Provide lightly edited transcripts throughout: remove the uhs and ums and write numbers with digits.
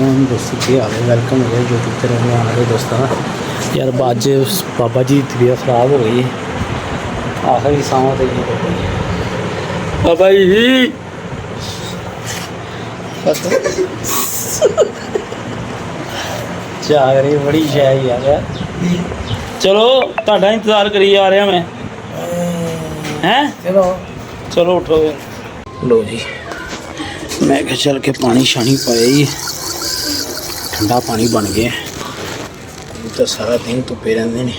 वालेकुम दोस्तों, की हाल है। वेलकम है यूट्यूब पर रहने वाले दोस्तों। यार अज बाबा जी की तबीयत ख़राब हो गई, आखिरी सांव तो बाबा जी चागरी बड़ी शाही यार। चलो ਤੁਹਾਡਾ इंतजार करी जा रहा मैं हैं। चलो चलो उठो लो जी। मैं क्या चल के पानी शानी पाया ही, ठंडा पानी बन गया तो सारा दिन धुप्पे रहंदे ने।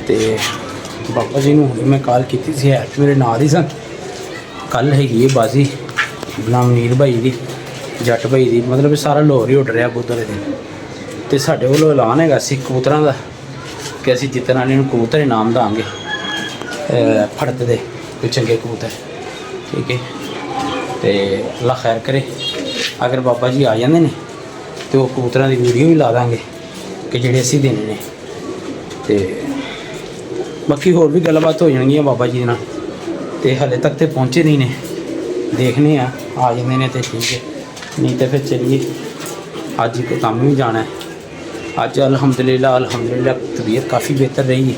ते बाबा जी नूं मैं कॉल की थी, मेरे नाल ही सन। कल हैगी बाजी गुलामनीर भाई की, जट भाई की, मतलब सारा लाहौर ही उड़ रहा बुधवारे दिन। तो साढ़े को ऐलान है कबूतरों का कि असीं जितने वाले कबूतर इनाम देंगे, फड़त दे कोई चंगे कबूतर। ठीक है, तो अल्लाह खैर करे। अगर बाबा जी आ जाते हैं तो वो कबूतरों की वीडियो भी ला देंगे कि जेडे असीं देने ने। तो बाकी होर भी गलबात हो जाएगी बाबा जी नाल। तो हाले तक तो पहुँचे नहीं ने, देखने आ जाते हैं तो ठीक है, नहीं तो फिर चलिए। अज एक काम भी जाना है। अज अल्हम्दुलिल्लाह तबीयत काफ़ी बेहतर रही है,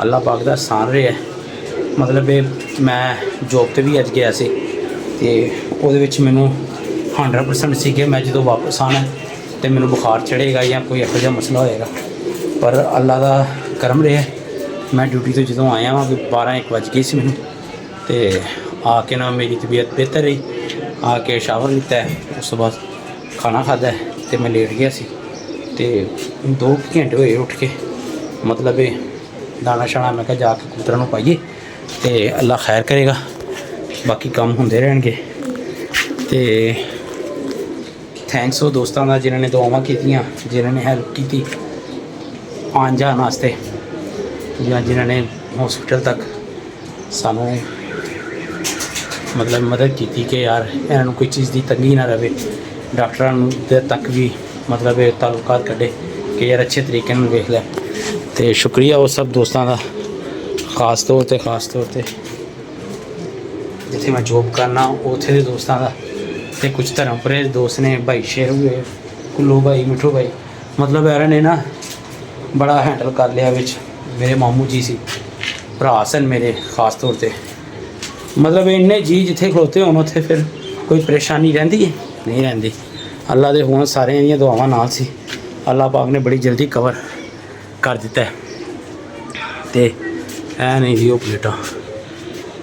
अल्लाह पाक दा एहसान रहा है। मतलब मैं जॉब पर भी अज गया से, तो वो मैनू 100% सी कि मैं जो वापस आना तो मैनू बुखार चढ़ेगा या कोई ऐसा जहा मसला होएगा। पर अल्लाह का करम रहा, मैं ड्यूटी तो जो आया वहाँ 12-1 बज गई सी मैनू। तो आके ना मेरी तबीयत बेहतर रही, आके शावर लिता है, उस बाद खाना खादा है तो मैं लेट गया सी। तो 2 घंटे हुए उठ के, मतलब दाना शाना मैं जाके कबूतरों को पाइए तो अल्लाह खैर करेगा, बाकी काम होंदे रहणगे। तो थैंक्स हो दोस्तों का जिन्होंने दुआवां कीतियां, जिन्होंने हेल्प की आन जान वास्ते, या जिन्होंने हॉस्पिटल तक सानू मतलब मदद की कि यार इन्हों कोई चीज़ की तंगी ना रहे। डॉक्टरों तक भी मतलब ताल्लुकात कड्डे कि यार अच्छे तरीके वेख लै। तो शुक्रिया वो सब दोस्तों का, ख़ास तौर पर जिथे मैं जॉब करना उत्थे दे दोस्तों का। तो कुछ धर्म परहेज दोस्त ने, भाई शेर हुए, कुल्लू भाई, मिठू भाई, मतलब यार ने ना बड़ा हैंडल कर लिया। विच मेरे मामू जी सी, भरा सन मेरे खास तौर पर। मतलब इन्ने जी जिथे खलोते होन उत्थे फिर कोई परेशानी रहिंदी है नहीं रहिंदी। अल्लाह दे हुण सारे दियां दुआवां नाल सी, अल्लाह पाक ने बड़ी जल्दी कवर कर दिता है। तो ऐ नहीं जी वो प्लेटा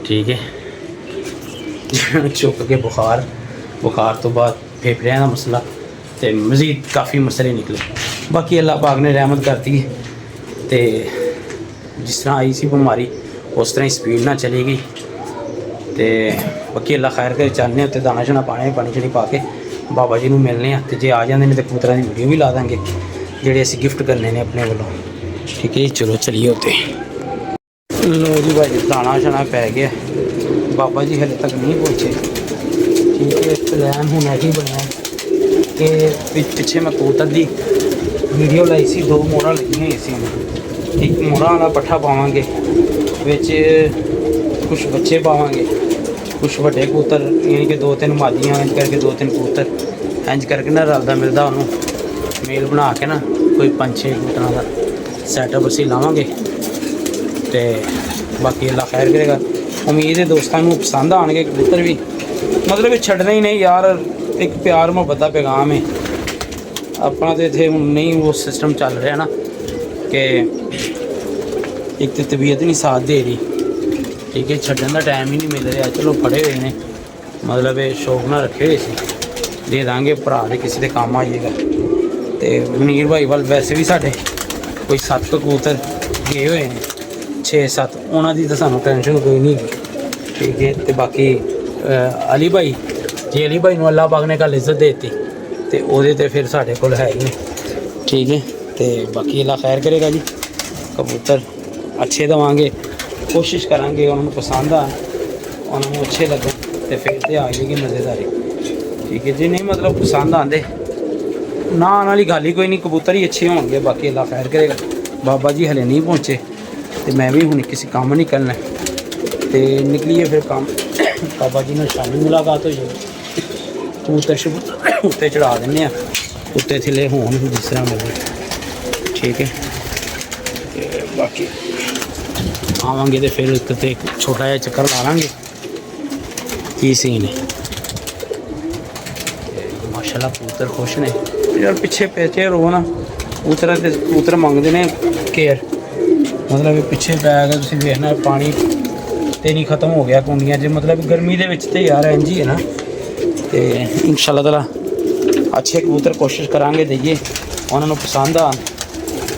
ठीक है। चुक के बुखार तो बाद फेफड़ियां का मसला, तो मज़ीद काफ़ी मसले निकले। बाकी अल्लाह पाक ने रहमत करती है। तो जिस तरह आई सी बीमारी उस तरह ही स्पीड ना चली गई। तो बाकी अल्लाह खैर कर चलने उत्ते दाना शाना पाने, पानी शानी पा के बाबा जी को मिलने। तो जे आ जाते हैं तो कबूतरों की वीडियो भी ला देंगे जेडे असीं गिफ्ट करने ने अपने वालों। ठीक है, चलो चलिए उत्ते। लो जी भाई दाना शाना पै गया, बाबा जी हले तक नहीं पहुँचे। ठीक है, प्लैन हूँ यही बनया कि पिछे मैं कबूतर की वीडियो लाई सी, 2 मोहरा लगी हुई सी। एक मोहरा वाला पट्ठा पावांगे, विच कुछ बच्चे पावांगे, कुछ वड्डे कबूतर, यानी कि 2-3 मादियाँ, इंज करके 2-3 कबूतर, इंज करके ना रलदा मिलदा उन्होंने मेल बना के ना कोई 5-6 कबूतरों का सैटअप असीं लावांगे। तो बाकी अल्लाह खैर करेगा। उम्मीद है दोस्तों को पसंद आएंगे कबूतर भी, मतलब छड्डने ही नहीं यार, एक प्यार मुहब्बत का पैगाम है अपना। तो इतने नहीं वो सिस्टम चल रहा ना कि एक तो तबीयत नहीं साथ दे रही। ठीक है, छड्डन का टाइम ही नहीं मिल रहा। चलो फड़े हुए ने, मतलब शौक ना रखे हुए से दे देंगे, भरा दे किसी के काम आ जाएगा। तो मनीर भाई वाल वैसे भी साढ़े कोई 7 कबूतर गए हुए हैं, 6-7, उन्होंने तो सानू टेंशन कोई नहीं। ठीक है, तो बाकी अली भाई जी, अली भाई को अल्लाह पाक ने कल इज्जत देती तो वो तो फिर साढ़े को है ही नहीं। ठीक है, तो बाकी अल्लाह खैर करेगा जी। कबूतर अच्छे देवांगे, कोशिश करांगे उन्होंने पसंद आ, उन्होंने अच्छे लगे तो फिर तो आ जाएगी मज़ेदारी। ठीक है जी, नहीं मतलब पसंद आते ना आने वाली गल ही कोई नहीं, कबूतर ही अच्छे होंगे। बाकी अल्लाह खैर करेगा। बाबा जी हले नहीं पहुँचे तो मैं भी हूँ किसी काम नहीं करना, तो निकलिए फिर काम। बाबा जी ने शामी मुलाकात हो जाएगी। ਕਬੂਤਰ ਸ਼ਬੂਤਰ ਉੱਤੇ ਚੜਾ ਦਿੰਦੇ ਆ, ਉੱਤੇ ਥੱਲੇ ਹੋਣ ਜਿਸ ਤਰ੍ਹਾਂ ਮਰਜ਼ੀ। ਠੀਕ ਹੈ, ਤੇ ਬਾਕੀ ਆਵਾਂਗੇ ਤੇ ਫਿਰ ਇੱਕ ਤੇ ਛੋਟਾ ਜਿਹਾ ਚੱਕਰ ਲਾ ਲਾਂਗੇ ਕੀ ਸੀਨ ਹੈ। ਮਾਸ਼ਾਅੱਲਾ ਕਬੂਤਰ ਖੁਸ਼ ਨੇ ਯਾਰ, ਪਿੱਛੇ ਪੈਚੇ ਰੋ ਨਾ ਕਬੂਤਰਾਂ ਤੇ ਕਬੂਤਰ ਮੰਗਦੇ ਨੇ ਕੇਅਰ। ਮਤਲਬ ਪਿੱਛੇ ਪੈ ਗਿਆ, ਤੁਸੀਂ ਵੇਖਣਾ ਪਾਣੀ ਤੇ ਨਹੀਂ ਖਤਮ ਹੋ ਗਿਆ ਕੁੰਡੀਆਂ 'ਚ। ਮਤਲਬ ਗਰਮੀ ਦੇ ਵਿੱਚ ਤੇ ਯਾਰ ਇੰਝ ਹੀ ਹੈ ਨਾ। ਤੇ ਇਨਸ਼ਾਅੱਲਾ ਤਾਲਾ ਅੱਛੇ ਕਬੂਤਰ ਕੋਸ਼ਿਸ਼ ਕਰਾਂਗੇ ਦਈਏ, ਉਹਨਾਂ ਨੂੰ ਪਸੰਦ ਆਉਣ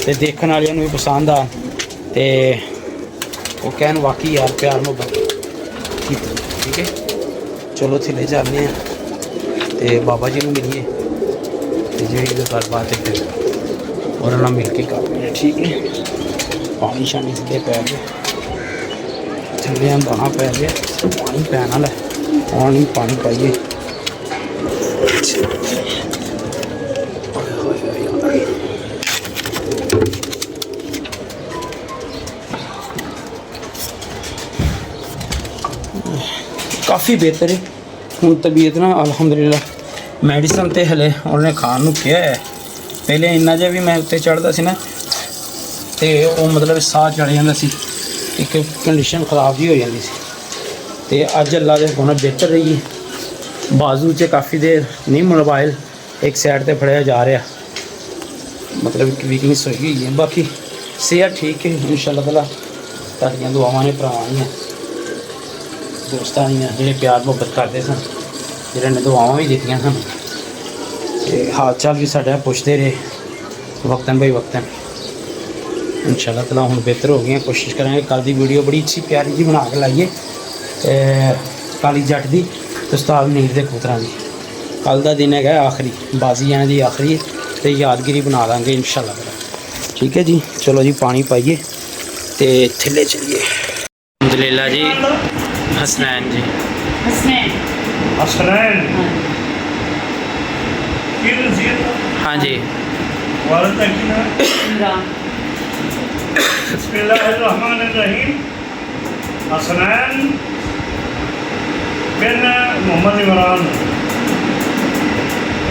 ਤੇ ਦੇਖਣ ਵਾਲਿਆਂ ਨੂੰ ਵੀ ਪਸੰਦ ਆ, ਤੇ ਉਹ ਕਹਿਣ ਵਾਕਈ ਯਾਰ ਪਿਆਰ ਮੁਹੱਬਤ ਕੀਤੀ। ਠੀਕ ਹੈ, ਚਲੋ ਥੱਲੇ ਜਾਂਦੇ ਹਾਂ ਤੇ ਬਾਬਾ ਜੀ ਨੂੰ ਮਿਲੀਏ ਤੇ ਜਿਹੜੀ ਗੱਲਬਾਤ ਹੈ ਫਿਰ ਉਹਨਾਂ ਨਾਲ ਮਿਲ ਕੇ ਕਰਦੇ ਹਾਂ। ਠੀਕ ਹੈ, ਪਾਣੀ ਸ਼ਾਨੀ ਸਿੱਧੇ ਪੈ ਗਏ, ਥੱਲੇ ਦਾਣਾ ਪੈ ਗਿਆ, ਪਾਣੀ ਪੈਣ ਵਾਲਾ, ਪਾਣੀ ਪਾਈਏ। ਕਾਫੀ ਬਿਹਤਰ ਹੈ ਹੁਣ ਤਬੀਅਤ ਨਾ, ਅਲਹਮਦੁਲਿਲਾ। ਮੈਡੀਸਨ ਤੇ ਹਲੇ ਉਹਨੇ ਖਾਣ ਨੂੰ ਕਿਹਾ ਹੈ। ਪਹਿਲੇ ਇੰਨਾ ਜਿਹਾ ਵੀ ਮੈਂ ਉੱਤੇ ਚੜ੍ਹਦਾ ਸੀ ਨਾ ਤੇ ਉਹ ਮਤਲਬ ਸਾਹ ਚੜ ਜਾਂਦਾ ਸੀ, ਇੱਕ ਕੰਡੀਸ਼ਨ ਖਰਾਬ ਜਿਹੀ ਹੋ ਜਾਂਦੀ ਸੀ। ਤੇ ਅੱਜ ਅੱਲਾ ਦੇ ਹੁਕਮ ਨਾਲ ਬਿਹਤਰ ਰਹੀ ਹੈ। ਬਾਜ਼ੂ 'ਚ ਕਾਫੀ ਦੇਰ ਨਹੀਂ ਮੋਬਾਈਲ ਇੱਕ ਸਾਈਡ ਤੇ ਫੜਿਆ ਜਾ ਰਿਹਾ, ਮਤਲਬ ਇੱਕ ਵੀਕਨੈਸ ਹੋਈ ਹੋਈ ਹੈ। ਬਾਕੀ ਸਿਹਤ ਠੀਕ ਹੈ ਇਨਸ਼ਾਅੱਲਾ ਤਾਲਾ। ਤੁਹਾਡੀਆਂ ਦੁਆਵਾਂ ਨੇ, ਭਰਾਵਾਂ ਦੀਆਂ, ਦੋਸਤਾਂ ਦੀਆਂ, ਜਿਹੜੇ ਪਿਆਰ ਮੁਹੱਬਤ ਕਰਦੇ ਸਨ, ਜਿਹਨਾਂ ਨੇ ਦੁਆਵਾਂ ਵੀ ਦਿੱਤੀਆਂ ਸਨ ਤੇ ਹਾਲ ਚਾਲ ਵੀ ਸਾਡਾ ਪੁੱਛਦੇ ਰਹੇ ਵਕਤਨ ਬਾਈ ਵਕਤਨ। ਇਨਸ਼ਾਅੱਲਾ ਤਾਲਾ ਹੁਣ ਬਿਹਤਰ ਹੋ ਗਈਆਂ। ਕੋਸ਼ਿਸ਼ ਕਰਾਂਗੇ ਕੱਲ੍ਹ ਦੀ ਵੀਡੀਓ ਬੜੀ ਅੱਛੀ ਪਿਆਰੀ ਜੀ ਬਣਾ ਕੇ ਲਾਈਏ, ਕਾਲੀ ਜੱਟ ਦੀ ਤੇ ਉਸਤਾਦ ਨੀਰ ਦੇ ਕਬੂਤਰਾਂ ਦੀ। ਕੱਲ੍ਹ ਦਾ ਦਿਨ ਹੈਗਾ ਆਖਰੀ, ਬਾਜ਼ੀ ਇਹਨਾਂ ਦੀ ਆਖਰੀ ਹੈ ਤੇ ਯਾਦਗਿਰੀ ਬਣਾ ਦਾਂਗੇ ਇਨਸ਼ਾਅੱਲਾ ਤਾਲਾ। ਠੀਕ ਹੈ ਜੀ, ਚਲੋ ਜੀ ਪਾਣੀ ਪਾਈਏ ਤੇ ਥੱਲੇ ਚਲੀਏ। ਅਲਹਮਦੁਲਿल्लाह जी, हसनैन जी, हसनैन हाँ जी, वालिदा की नाम बिस्मिल्लाहिर्रहमानिर्रहीम। हसनैन बिन मोहम्मद इमरान,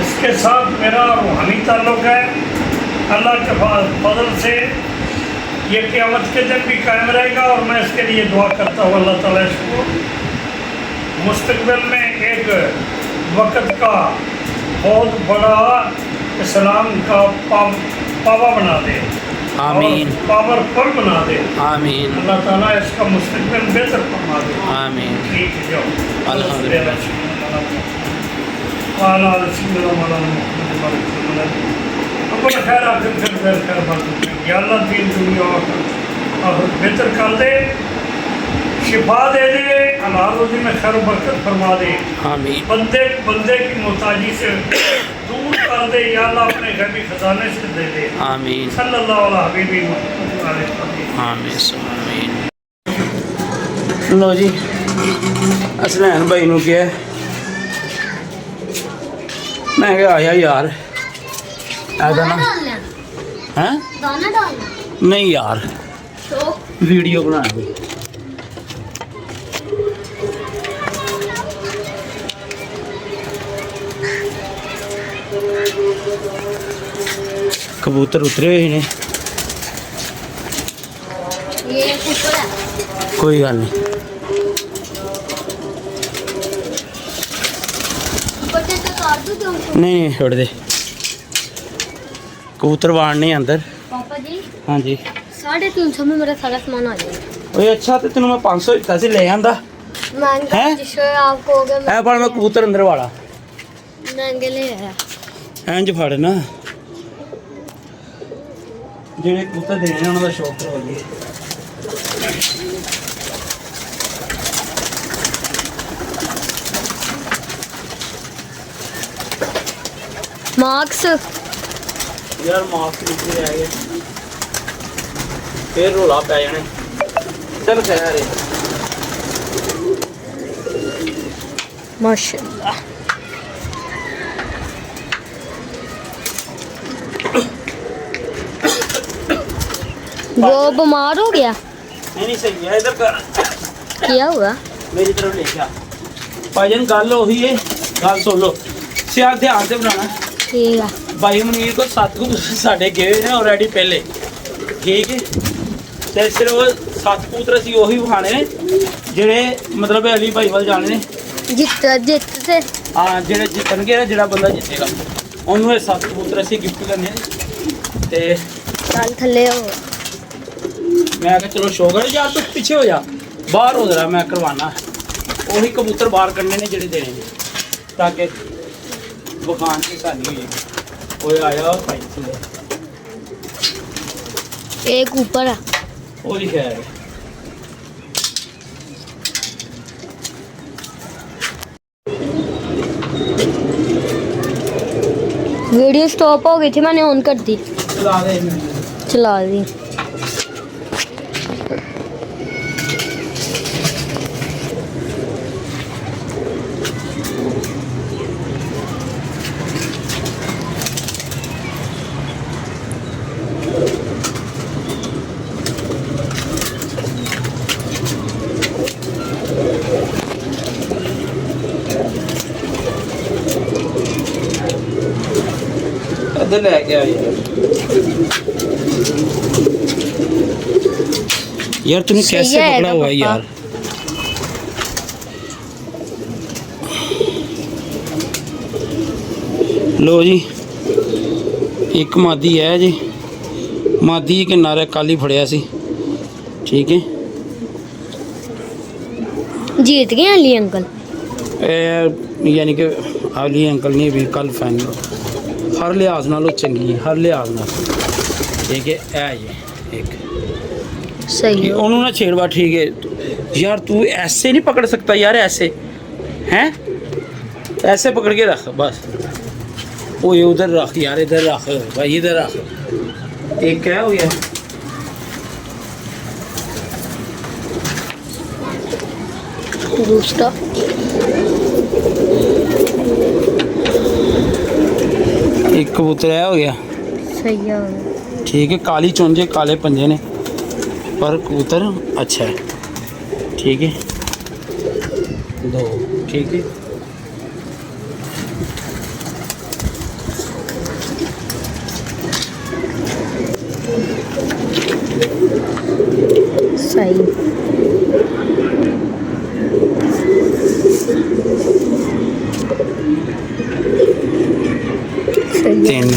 इसके साथ मेरा रूहानी ताल्लुक़ है। अल्लाह के फजल से ये क़यामत के दिन भी कायम रहेगा और मैं इसके लिए दुआ करता हूँ अल्लाह ताला इसको मुस्तक़बिल में एक वक़्त का बहुत बड़ा इस्लाम का पावा बना दे, आमीन, पावरफुल बना दे, आमीन, अल्लाह ताला इसका मुस्तक़बिल बेहतर फरमा दे, आमीन। ठीक है, जाओ अल्हम्दुलिल्लाह। अपना खैर आखिर खैर खैर बात या अल्लाह दीन दुनिया और बेहतर कर दे, शिफा दे दे, हलाल रोज़ी में खैर बरकत फरमा दे, आमीन, बंदे की मोहताजी से दूर कर दे या अल्लाह, अपने गैबी खजाने से दे दे, आमीन, सल्लल्लाहु अलैहि हबीबी मोहम्मद। आमीन, आमीन। लो जी, हसनैन भाई नूं किहा मैं कहा आया यार ऐसा ना हैं, दाना डालना नहीं यार तो वीडियो बनाना कोई। कबूतर उतरे हुए ने, ये ऊपर है। कोई गल नहीं। ऊपर से तो काट दूं तुमको। नहीं नहीं छोड़ दे, कबूतर वाड़ने अंदर। पापा जी हाँ जी, 350 में मेरा सारा सामान आ जाएगा। ओए अच्छा तो तेन मैं 500 दिता सी, ले आंदा महंगा हैं? जिससे आपको हो गया ऐ फड़, मैं कबूतर अंदर वाड़ा महंगे ले आया। इंज फड़ ना, ਜਿਹੜੇ ਕਬੂਤਰ ਦੇਣੇ ਉਹਨਾਂ ਦਾ ਸ਼ੌਕ ਕਰਵਾਈਏ। मार्क्स ਯਾਰ ਮਾਸਕ ਨਿਕਲੇ ਆ ਗਏ, ਫੇਰ ਰੋਲਾ ਪੈ ਜਾਣਾ। ਚੱਲ ਖੈਰ ਹੈ। माशाल्लाह। वो बीमार हो गया, नहीं नहीं सही है, इधर कर, क्या हुआ? मेरी तरफ ले जा। भाईजान गल ਉਹੀ है, गल सुन लो। ਸਿਆਲ ਧਿਆਨ ਤੇ ਬਣਾਉਣਾ। ठीक है। भाई मुनीर को 7 कबूतर साढ़े गए ने ऑलरेडी पहले, ठीक है। ते सिर्फ 7 कबूतर ਅਸੀਂ ਉਹੀ ਵਿਖਾਣੇ ਨੇ ਜਿਹੜੇ ਮਤਲਬ ਅਲੀ ਭਾਈ ਵੱਲ ਜਾਣੇ ਨੇ। जित से ਹਾਂ ਜਿਹੜੇ ਜਿੱਤਣਗੇ ਨਾ, ਜਿਹੜਾ ਬੰਦਾ ਜਿੱਤੇਗਾ ਉਹਨੂੰ ਇਹ 7 ਕਬੂਤਰ ਅਸੀਂ ਗਿਫਟ ਕਰਨੇ ਨੇ। ਤੇ चल थले हो। ਮੈਂ ਕਿਹਾ ਚਲੋ ਸ਼ੌਕ ਹੈ ਯਾਰ, ਤੂੰ ਪਿੱਛੇ ਹੋ ਜਾ, ਬਾਹਰ ਹੋ ਜਰਾ, ਮੈਂ ਕਰਵਾਣਾ। ਉਹੀ ਕਬੂਤਰ ਬਾਹਰ ਕੱਢਣੇ ਨੇ ਜਿਹੜੇ ਦੇਣੇ ਨੇ, ਤਾਂ ਕਿ ਵਿਖਾਣ ਦੀ ਆਸਾਨੀ ਹੋ ਜਾਏ। ਓਏ ਆਇਆ ਭਾਈ ਥੱਲੇ, एक ऊपर है। ਉਹ ਲਿਖਿਆ ਹੈ। वीडियो स्टॉप हो गई थी, मैंने ऑन कर दी। ਚਲਾ ਦੇ ਇਹਨੂੰ। चला दी। ਇੱਧਰ ਲੈ ਕੇ ਆ यार तूने सही कैसे है पकड़ा हुआ है पापा। यार। लो जी, एक मादी है जी, मादी के नारे काली फड़िया सी, ठीक है। जीत गए अली अंकल। यानी कि अली अंकल ने भी कल फाइनल हर लिहाज नालों चंगी है, हर लिहाज नाल, ठीक है। ये एक सही है। उन्होंने ना छेड़वा, ठीक है यार, तू ऐसे नहीं पकड़ सकता यार, ऐसे हैं, ऐसे पकड़ के रख बस। वो ये उधर रख यार, इधर रख भाई, इधर रख। एक क्या हो गया, दूसरा एक कबूतर है हो गया, सही है। ठीक है। काली चुंझे काले पंजे ने, पर कबूतर अच्छा है, ठीक है। 2, ठीक है। सही। सही है। 3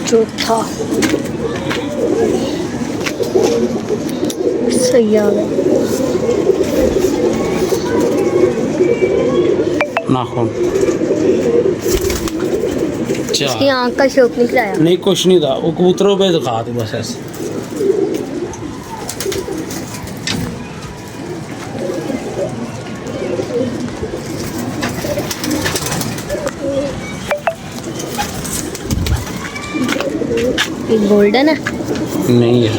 चौथा सही आ गया। नाखून इसकी आँख का शौक नहीं कराया। नहीं कुछ नहीं था, वो कबूतरों पे दिखा दो बस ऐसे। गोल्डन है। नहीं यार,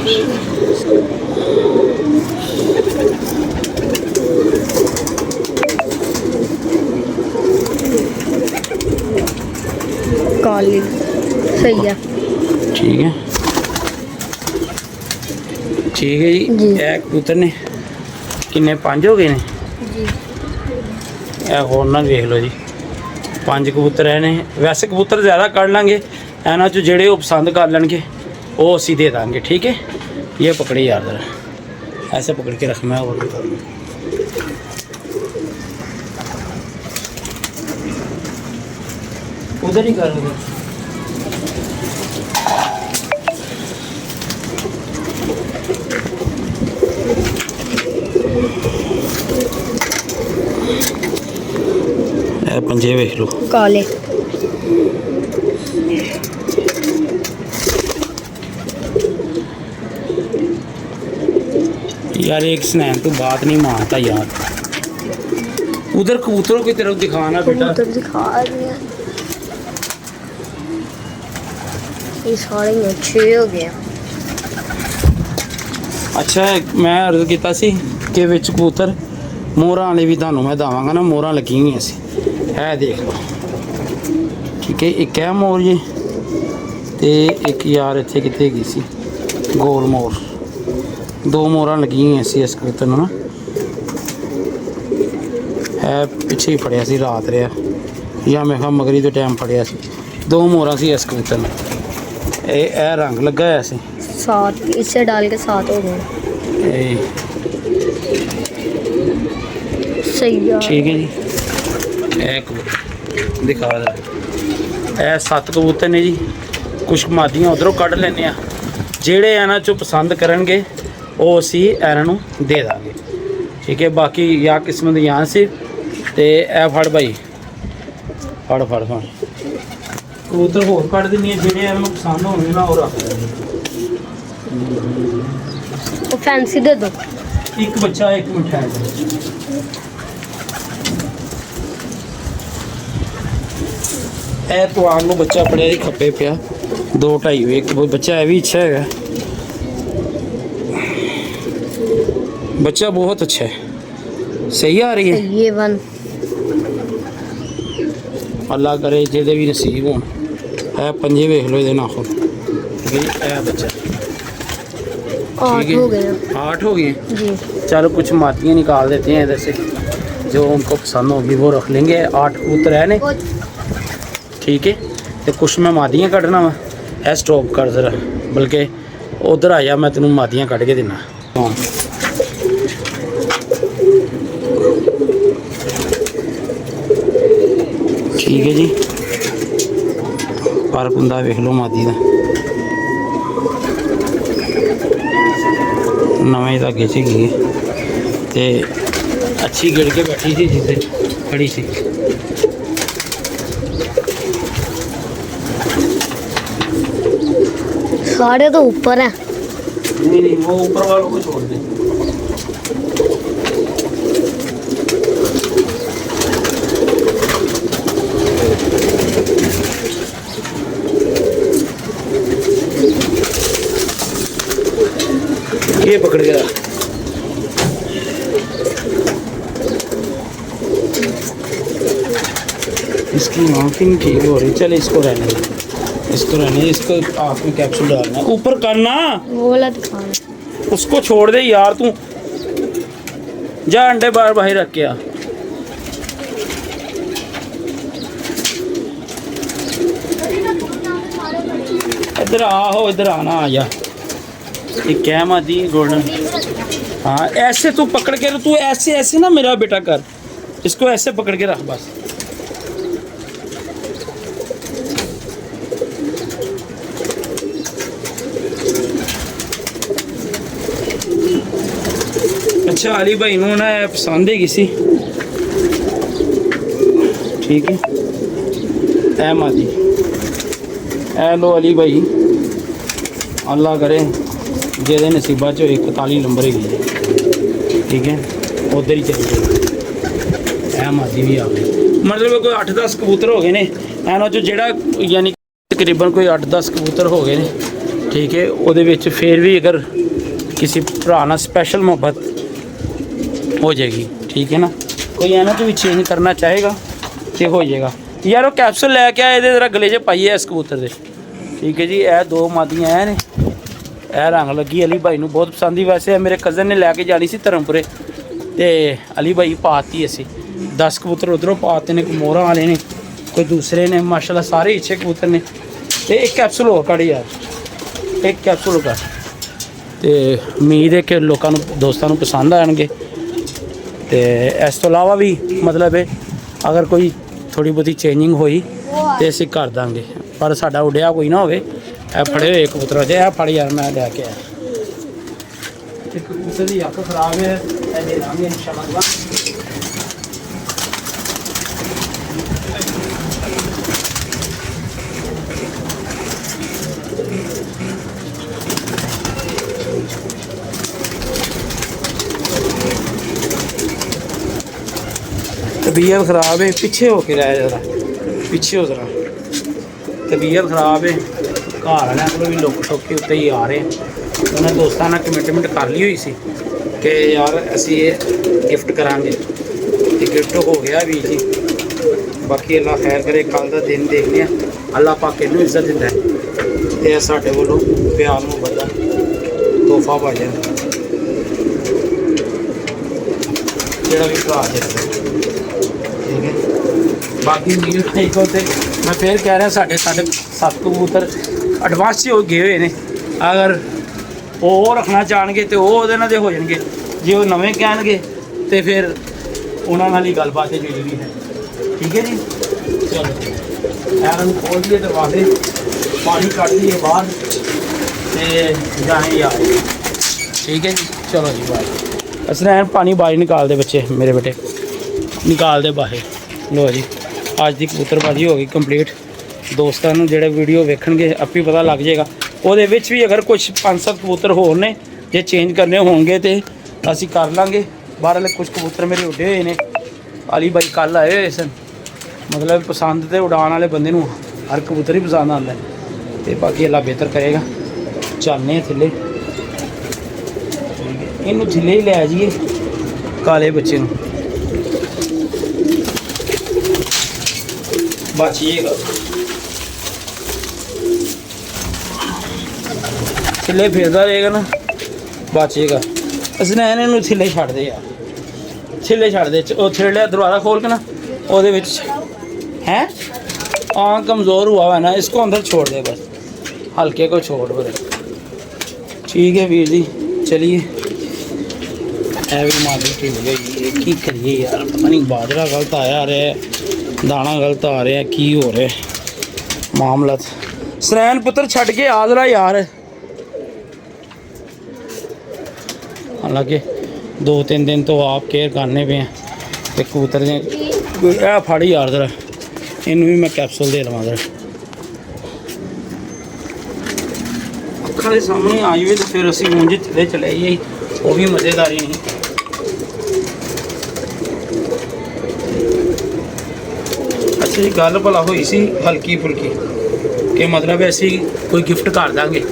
काली सही है। ठीक है, ठीक है जी। जी। ਇਹ ਕਬੂਤਰ ਨੇ ਕਿੰਨੇ 5 ਹੋ ਗਏ ਨੇ जी ਇਹ ਹੋਰ ਨਾ ਵੇਖ ਲਓ ਜੀ, 5 ਕਬੂਤਰ ਹੈ ਨੇ। ਵੈਸੇ ਕਬੂਤਰ ਜ਼ਿਆਦਾ ਕੱਢ ਲਾਂਗੇ ਇਹਨਾਂ ਚੋਂ, ਜਿਹੜੇ ਉਹ ਪਸੰਦ ਕਰ ਲੈਣਗੇ वो ਅਸੀਂ दे देंगे, ठीक है। ये पकड़े यार ज़रा, ऐसे पकड़ के रखना है। और उधर ही कर, उधर पंजे वेख लो काले। यार एक स्नैन तो बात नहीं मानता यार, उधर कबूतरों की तरफ दिखाना बेटा। कबूतर दिखा रही है, ये सारे अच्छे हो गए। अच्छा मैं अर्ज किया सी कि विच कबूतर ਮੋਹਰਾਂ ਵਾਲੇ ਵੀ ਤੁਹਾਨੂੰ ਮੈਂ ਦਵਾਂਗਾ ਨਾ, ਮੋਹਰਾਂ ਲੱਗੀਆਂ ਹੋਈਆਂ ਸੀ, ਇਹ ਦੇਖ ਲਓ। ਠੀਕ ਹੈ, ਇੱਕ ਹੈ ਮੋਰ ਜੀ, ਤੇ ਇੱਕ ਯਾਰ ਇੱਥੇ ਕਿਤੇ ਹੈਗੀ ਸੀ ਗੋਲ ਮੋਰ, 2 ਮੋਹਰਾਂ ਲੱਗੀਆਂ ਹੋਈਆਂ ਸੀ ਇਸ ਕਬੂਤਰ ਨੂੰ ਨਾ। ਇਹ ਪਿੱਛੇ ਹੀ ਫੜਿਆ ਸੀ, ਰਾਤ ਰਿਹਾ ਜਾਂ ਮੈਂ ਕਿਹਾ ਮਗਰੀ ਦੇ ਟਾਈਮ ਫੜਿਆ ਸੀ। 2 ਮੋਹਰਾਂ ਸੀ ਇਸ ਕਬੂਤਰ ਨੂੰ। ਇਹ ਰੰਗ ਲੱਗਾ ਹੋਇਆ ਸੀ 7 इससे डाल के 7 हो गए। ਇਹ। सही है। ਠੀਕ ਹੈ ਜੀ, ਇਹ ਕਬੂਤਰ ਦਿਖਾ ਦੇ। ਇਹ 7 ਕਬੂਤਰ ਨੇ ਜੀ। ਕੁਛ ਮਾਦੀਆਂ ਉਧਰੋਂ ਕੱਢ ਲੈਂਦੇ ਆ, ਜਿਹੜੇ ਇਹਨਾਂ ਚੋਂ ਪਸੰਦ ਕਰਨਗੇ ਉਹ ਅਸੀਂ ਇਹਨਾਂ ਨੂੰ ਦੇ ਦਾਂਗੇ। ਠੀਕ ਹੈ, ਬਾਕੀ ਜਾਂ ਕਿਸਮਤ ਜਾਂ ਸੀ। ਤੇ ਇਹ ਫੜ ਭਾਈ, ਫੜ ਕਬੂਤਰ ਹੋਰ ਕੱਢ ਦਿੰਦੀ ਆ, ਜਿਹੜੇ ਇਹਨਾਂ ਨੂੰ ਪਸੰਦ ਹੋਣਗੇ ਨਾ ਉਹ ਰੱਖ ਲੈਂਦੇ। वो फैंसी दे दो। ਇੱਕ ਬੱਚਾ 1 ਮਿੰਟ ਹੈ। ਇਹ ਤਵਾਰ ਨੂੰ ਬੱਚਾ ਪੜਿਆ ਹੀ ਖੱਪੇ ਪਿਆ, 2-2.5 ਵੇ। ਇੱਕ ਬੱਚਾ ਇਹ ਵੀ ਅੱਛਾ ਹੈਗਾ, ਬੱਚਾ ਬਹੁਤ ਅੱਛਾ है। सही आ रही है। ये 1 अल्लाह करे ਜਿਹਦੇ ਵੀ ਨਸੀਬ ਹੋਣ। ਇਹ ਪੰਜੇ ਵੇਖ ਲਓ ਇਹਦੇ ਨਾਖੂਨ ਵੀ। ਇਹ ਬੱਚਾ 8 हो गए। 8 हो गए जी। चलो कुछ मातियाँ निकाल देते हैं इधर से, जो उनको पसंद होगी वो रख लेंगे। 8 कबूतर है ने, ठीक है। तो कुछ मैं मादियाँ कढ़ना वा, है स्टॉप कर जरा, बल्कि उधर आ जा, मैं तेन मादियाँ कढ़ के देना। हाँ ठीक है जी, पर कुंदा वेख लो मादी का, नवे धागे च गई ते अच्छी गिड़ के बैठी थी, जिसे खड़ी सी। सारे तो ऊपर हैं। नहीं वो ऊपर वालों को छोड़ दे। ये पकड़ गया। इसकी मार्किंग ठीक हो रही, चल इसको रहने दे, इसको रहने दे, इसको आँख में कैप्सूल डालना, ऊपर करना। वो वाला दिखाना। उसको छोड़ दे यार, तू जा अंडे बाहर बाहर रख के आ। इधर आओ, इधर आना, आ जा। ये क्या मादी गोल्डन। हाँ ऐसे तू पकड़ के, तू ऐसे ऐसे ना मेरा बेटा कर, इसको ऐसे पकड़ के रख बस। अच्छा अली भाई नू ना पसंद है किसी, ठीक है। ऐ मादी ऐ लो अली भाई, अल्लाह करे जेदे नसीबा चो 41 नंबर ही, ठीक है, उधर ही चली गई। ऐ मादी भी आ गई, मतलब कोई 8-10 कबूतर हो गए ने इन्हों चो, जेड़ा यानी तकरीबन कोई 8-10 कबूतर हो गए ने, ठीक है। उहदे विच फिर भी अगर किसी भरा नाल स्पैशल मुहब्बत हो जाएगी, ठीक है ना। कोई इन्हों चो भी चेंज करना चाहेगा तो हो जाएगा। यार वो कैप्सूल लैके आए जरा गले च पाइए इस कबूतर दे, ठीक है जी। यह 2 मादियाँ है ने, यह रंग लगी अली भाई नू बहुत पसंद ही। वैसे मेरे कज़न ने लैके जानी सी धर्मपुरे, तो अली भाई पाती असी 10 कबूतर उधरों पाते ने, कोई मोहरा वाले ने, कोई दूसरे ने, माशाल्लाह सारे अच्छे कबूतर ने। तो एक कैप्सूल हो कड़ यार, एक कैप्सूल कर, तो उम्मीद है कि लोगों दोस्तों को पसंद आएंगे। तो इस तो इलावा भी मतलब है अगर कोई थोड़ी बहुती चेंजिंग हुई तो असीं कर देंगे, पर साडा उड़िया कोई ना होवे। फड़े हुए कबूतर च फड़ यार, मैं लैके आया एक कबूतर की अख खराब है, दे देंगे इंशाअल्लाह। तबीयत ख़राब है, पीछे होके रहा जरा, पीछे हो जरा, तबीयत ख़राब है। घर वाले को भी लुक ठुक के उत्ते ही आ रहे हैं। उन्हें दोस्तों ने कमिटमेंट कर ली हुई सी कि यार असी ये गिफ्ट करांगे। ਤੇ ਗਿਫਟ ਹੋ ਗਿਆ ਵੀਰ ਜੀ। ਬਾਕੀ ਅੱਲਾ ਖੈਰ ਕਰੇ, ਕੱਲ ਦਾ ਦਿਨ ਦੇਖਦੇ ਆ। ਅੱਲਾ ਪਾਕ ਇਹਨੂੰ ਇੱਜ਼ਤ ਦਿੰਦਾ ਹੈ ਤੇ ਇਹ ਸਾਡੇ ਵੱਲੋਂ ਪਿਆਰ ਮੁਹੱਬਤ ਦਾ ਤੋਹਫਾ ਭਾਜਨ ਜਿਹੜਾ ਵੀ ਭਰਾ ਦੇ ਠੀਕ ਹੈ। ਬਾਕੀ ਵੀਰ ਠੀਕ ਹੋ ਤੇ ਮੈਂ ਫੇਰ ਕਹਿ ਰਿਹਾ ਸਾਡੇ 7 ਕਬੂਤਰ ਐਡਵਾਂਸ 'ਚ ਹੋ ਗਏ ਹੋਏ ਨੇ। ਅਗਰ ਉਹ ਰੱਖਣਾ ਚਾਹਣਗੇ ਤੇ ਉਹ ਉਹਦੇ ਨਾਲ ਦੇ ਹੋ ਜਾਣਗੇ, ਜੇ ਉਹ ਨਵੇਂ ਕਹਿਣਗੇ ਤੇ ਫਿਰ ਉਹਨਾਂ ਨਾਲ ਹੀ ਗੱਲਬਾਤ ਜਿਹੜੀ ਹੈ। ਠੀਕ ਹੈ ਜੀ, ਚਲੋ ਇਹਨਾਂ ਨੂੰ ਖੋਲ ਦਈਏ ਦਰਵਾਜ਼ੇ, ਪਾਣੀ ਕੱਢ ਦਈਏ ਬਾਹਰ ਤੇ ਜਾਏ ਯਾਰ। ਠੀਕ ਹੈ ਜੀ, ਚਲੋ ਜੀ ਬਾਹਰ ਅਸਰੈਨ ਪਾਣੀ ਬਾਹਰ ਨਿਕਾਲ ਦੇ ਬੱਚੇ ਮੇਰੇ ਬੇਟੇ, ਨਿਕਾਲ ਦੇ ਬਾਹਰ। ਲੋ ਜੀ ਅੱਜ ਦੀ ਕਬੂਤਰਬਾਜ਼ੀ ਹੋ ਗਈ ਕੰਪਲੀਟ। ਦੋਸਤਾਂ ਨੂੰ ਜਿਹੜੇ ਵੀਡੀਓ ਵੇਖਣਗੇ ਆਪੇ ਪਤਾ ਲੱਗ ਜਾਏਗਾ। ਉਹਦੇ ਵਿੱਚ ਵੀ ਅਗਰ ਕੁਝ 5-7 ਕਬੂਤਰ ਹੋਰ ਨੇ ਜੇ ਚੇਂਜ ਕਰਨੇ ਹੋਣਗੇ ਤੇ ਅਸੀਂ ਕਰ ਲਾਂਗੇ। ਬਾਹਰ ਵਾਲੇ ਕੁਝ ਕਬੂਤਰ ਮੇਰੇ ਉੱਡੇ ਹੋਏ ਨੇ, ਅਲੀ ਬਾਈ ਕੱਲ ਆਏ ਹੋਏ ਸਨ। ਮਤਲਬ ਪਸੰਦ ਤੇ ਉਡਾਣ ਵਾਲੇ ਬੰਦੇ ਨੂੰ ਹਰ ਕਬੂਤਰ ਹੀ ਪਸੰਦ ਆਉਂਦਾ ਤੇ ਬਾਕੀ ਅੱਲਾ ਬਿਹਤਰ ਕਰੇਗਾ। ਚੱਲਨੇ ਥੱਲੇ, ਇਹਨੂੰ ਥੱਲੇ ਹੀ ਲੈ ਜਾਈਏ ਕਾਲੇ ਬੱਚੇ ਨੂੰ, ਬਚੀਏਗਾ ਥੱਲੇ ਫਿਰਦਾ ਰਹੇਗਾ ਨਾ, ਬਚੇਗਾ। ਅਸੀਂ ਨਾ ਇਹਨੂੰ ਥੱਲੇ ਛੱਡ ਦੇ ਯਾਰ, ਥੱਲੇ ਛੱਡ ਦੇ। ਉਹ ਥੱਲੇ ਦਰਵਾਜ਼ਾ खोल के ना ਉਹਦੇ ਵਿੱਚ है आँख कमज़ोर हुआ है ना, इसको अंदर छोड़ दे बस, हल्के को छोड़ बड़े। ठीक है वीर जी, चलिए है भी माली ढिल गई की करिए यार। पता नहीं बाजरा गलत आया रहा है, दाना गलत आ रहा है, की हो रहा है मामला। सरैन पुत्र छड़ के आ जरा यार। हालांकि 2-3 दिन तो आप केयर करने पे हैं तो कबूतर ने फड़ यार जरा, इनू भी मैं कैप्सूल दे लवा जरा। अखा के सामने आई हुई तो फिर असी मुंजे थले चले जाइए, वो भी मज़ेदारी नहीं। अच्छा जी गल भला हुई सी हल्की फुल्की कि मतलब ऐसी कोई गिफ्ट कर देंगे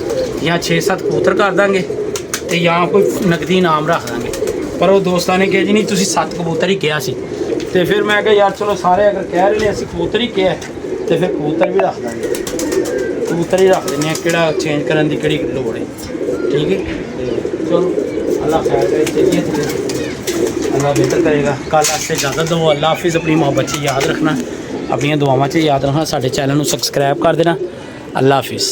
या 6-7 कबूतर कर देंगे तो या कोई नकदी इनाम रख देंगे। पर वो दोस्तों ने कहा जी नहीं तुसी 7 कबूतर ही किया सी तो फिर मैं कहा यार चलो सारे अगर कह रहे हैं असं कबूतर ही किया तो फिर कबूतर भी रख देंगे, कबूतर ही रख दें कि चेंज करने की कड़ी लोड़ है। ठीक है चलो अल्लाह खैर करे, चलिए अल्लाह बेहतर करेगा। कल आपसे इजाज़त दो। अल्लाह हाफिज़। अपनी मोहब्बत से याद रखना, अपनी दुआवां से याद रखना, साढ़े चैनल को सबसक्राइब कर देना। अल्लाह हाफिज़।